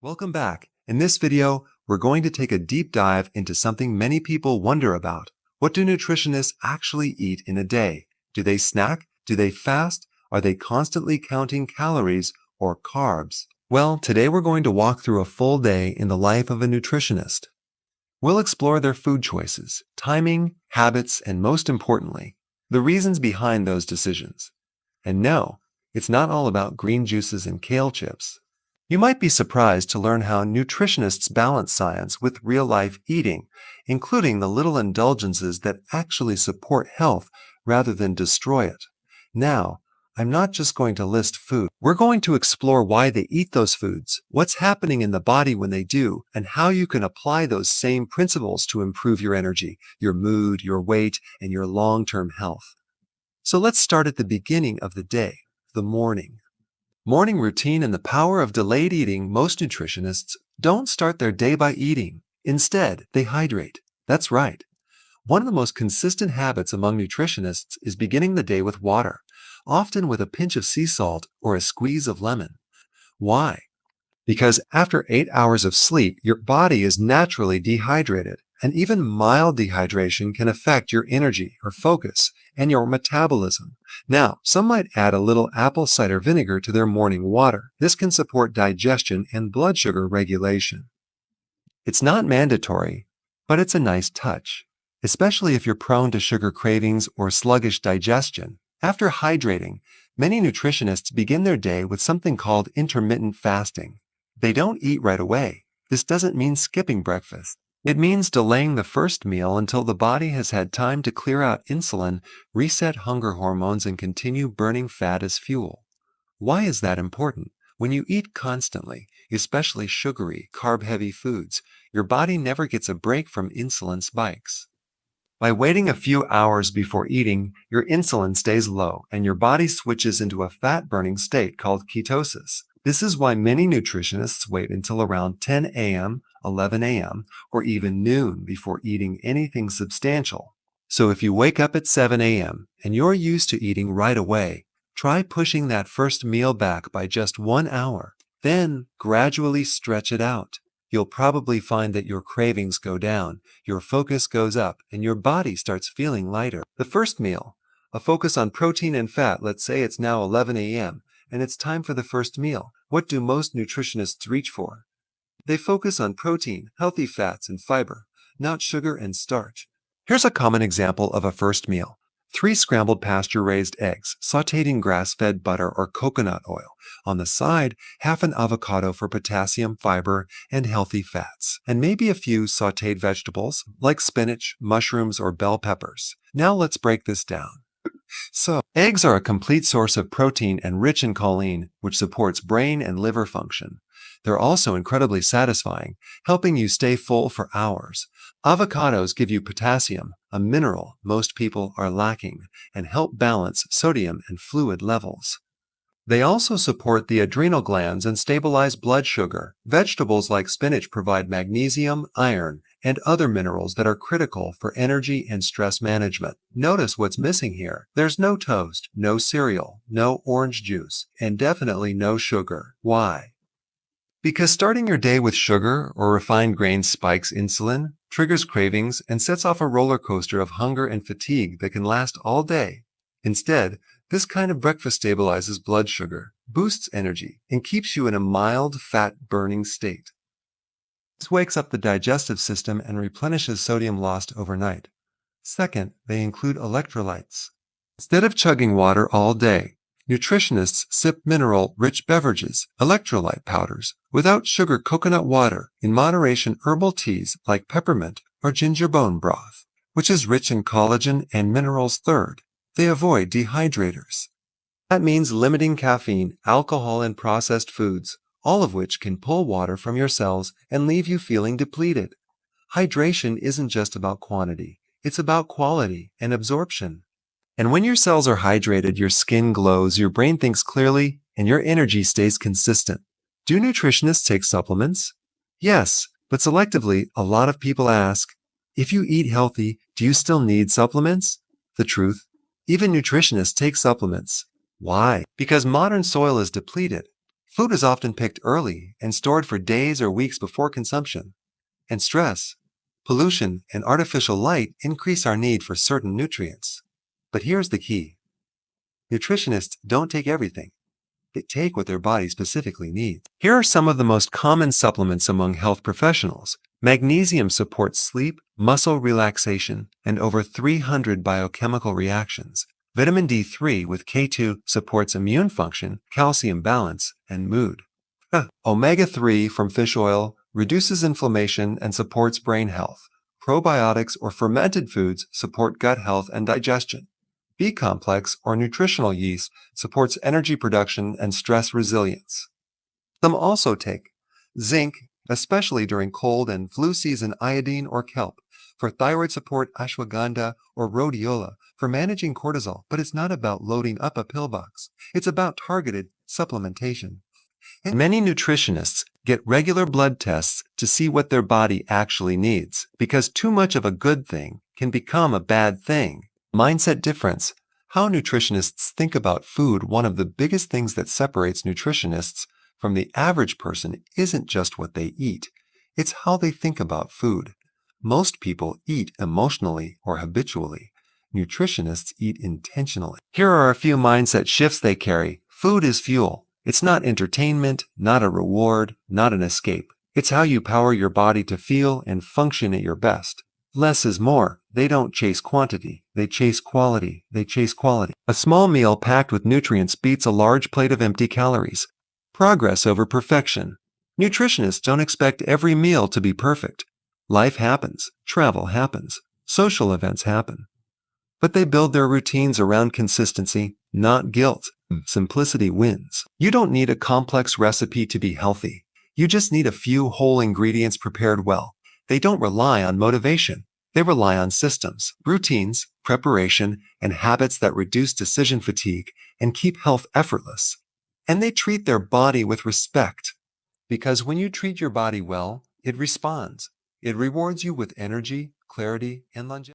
Welcome back. In this video, we're going to take a deep dive into something many people wonder about. What do nutritionists actually eat in a day? Do they snack? Do they fast? Are they constantly counting calories or carbs? Well, today we're going to walk through a full day in the life of a nutritionist. We'll explore their food choices, timing, habits, and most importantly, the reasons behind those decisions. And no, it's not all about green juices and kale chips. You might be surprised to learn how nutritionists balance science with real-life eating, including the little indulgences that actually support health rather than destroy it. Now, I'm not just going to list food. We're going to explore why they eat those foods, what's happening in the body when they do, and how you can apply those same principles to improve your energy, your mood, your weight, and your long-term health. So let's start at the beginning of the day, the morning. Morning routine and the power of delayed eating. Most nutritionists don't start their day by eating. Instead, they hydrate. That's right. One of the most consistent habits among nutritionists is beginning the day with water, often with a pinch of sea salt or a squeeze of lemon. Why? Because after 8 hours of sleep, your body is naturally dehydrated, and even mild dehydration can affect your energy, your focus, and your metabolism. Now, some might add a little apple cider vinegar to their morning water. This can support digestion and blood sugar regulation. It's not mandatory, but it's a nice touch, especially if you're prone to sugar cravings or sluggish digestion. After hydrating, many nutritionists begin their day with something called intermittent fasting. They don't eat right away. This doesn't mean skipping breakfast. It means delaying the first meal until the body has had time to clear out insulin, reset hunger hormones, and continue burning fat as fuel. Why is that important? When you eat constantly, especially sugary, carb-heavy foods, your body never gets a break from insulin spikes. By waiting a few hours before eating, your insulin stays low and your body switches into a fat-burning state called ketosis. This is why many nutritionists wait until around 10 a.m., 11 a.m., or even noon before eating anything substantial. So if you wake up at 7 a.m. and you're used to eating right away, try pushing that first meal back by just 1 hour. Then gradually stretch it out. You'll probably find that your cravings go down, your focus goes up, and your body starts feeling lighter. The first meal, a focus on protein and fat. Let's say it's now 11 a.m., and it's time for the first meal. What do most nutritionists reach for? They focus on protein, healthy fats, and fiber, not sugar and starch. Here's a common example of a first meal. 3 scrambled pasture-raised eggs, sautéed in grass-fed butter or coconut oil. On the side, half an avocado for potassium, fiber, and healthy fats. And maybe a few sautéed vegetables, like spinach, mushrooms, or bell peppers. Now let's break this down. So, eggs are a complete source of protein and rich in choline, which supports brain and liver function. They're also incredibly satisfying, helping you stay full for hours. Avocados give you potassium, a mineral most people are lacking, and help balance sodium and fluid levels. They also support the adrenal glands and stabilize blood sugar. Vegetables like spinach provide magnesium, iron, and other minerals that are critical for energy and stress management. Notice what's missing here. There's no toast, no cereal, no orange juice, and definitely no sugar. Why? Because starting your day with sugar or refined grains spikes insulin, triggers cravings, and sets off a roller coaster of hunger and fatigue that can last all day. Instead, this kind of breakfast stabilizes blood sugar, boosts energy, and keeps you in a mild, fat-burning state. This wakes up the digestive system and replenishes sodium lost overnight. Second, they include electrolytes. Instead of chugging water all day, nutritionists sip mineral-rich beverages, electrolyte powders, without sugar coconut water, in moderation herbal teas like peppermint or ginger bone broth, which is rich in collagen and minerals. Third, they avoid dehydrators. That means limiting caffeine, alcohol, and processed foods, all of which can pull water from your cells and leave you feeling depleted. Hydration isn't just about quantity, it's about quality and absorption. And when your cells are hydrated, your skin glows, your brain thinks clearly, and your energy stays consistent. Do nutritionists take supplements? Yes, but selectively. A lot of people ask, if you eat healthy, do you still need supplements? The truth, even nutritionists take supplements. Why? Because modern soil is depleted. Food is often picked early and stored for days or weeks before consumption. And stress, pollution, and artificial light increase our need for certain nutrients. But here's the key. Nutritionists don't take everything. They take what their body specifically needs. Here are some of the most common supplements among health professionals. Magnesium supports sleep, muscle relaxation, and over 300 biochemical reactions. Vitamin D3 with K2 supports immune function, calcium balance, and mood. Omega-3 from fish oil reduces inflammation and supports brain health. Probiotics or fermented foods support gut health and digestion. B-complex or nutritional yeast supports energy production and stress resilience. Some also take zinc, especially during cold and flu season, iodine or kelp. For thyroid support, ashwagandha or rhodiola for managing cortisol, but it's not about loading up a pill box. It's about targeted supplementation. And many nutritionists get regular blood tests to see what their body actually needs, because too much of a good thing can become a bad thing. Mindset difference. How nutritionists think about food. One of the biggest things that separates nutritionists from the average person isn't just what they eat, it's how they think about food. Most people eat emotionally or habitually. Nutritionists eat intentionally. Here are a few mindset shifts they carry. Food is fuel. It's not entertainment, not a reward, not an escape. It's how you power your body to feel and function at your best. Less is more. They don't chase quantity. They chase quality. They chase quality. A small meal packed with nutrients beats a large plate of empty calories. Progress over perfection. Nutritionists don't expect every meal to be perfect. Life happens. Travel happens. Social events happen. But they build their routines around consistency, not guilt. Simplicity wins. You don't need a complex recipe to be healthy. You just need a few whole ingredients prepared well. They don't rely on motivation. They rely on systems, routines, preparation, and habits that reduce decision fatigue and keep health effortless. And they treat their body with respect. Because when you treat your body well, it responds. It rewards you with energy, clarity, and longevity.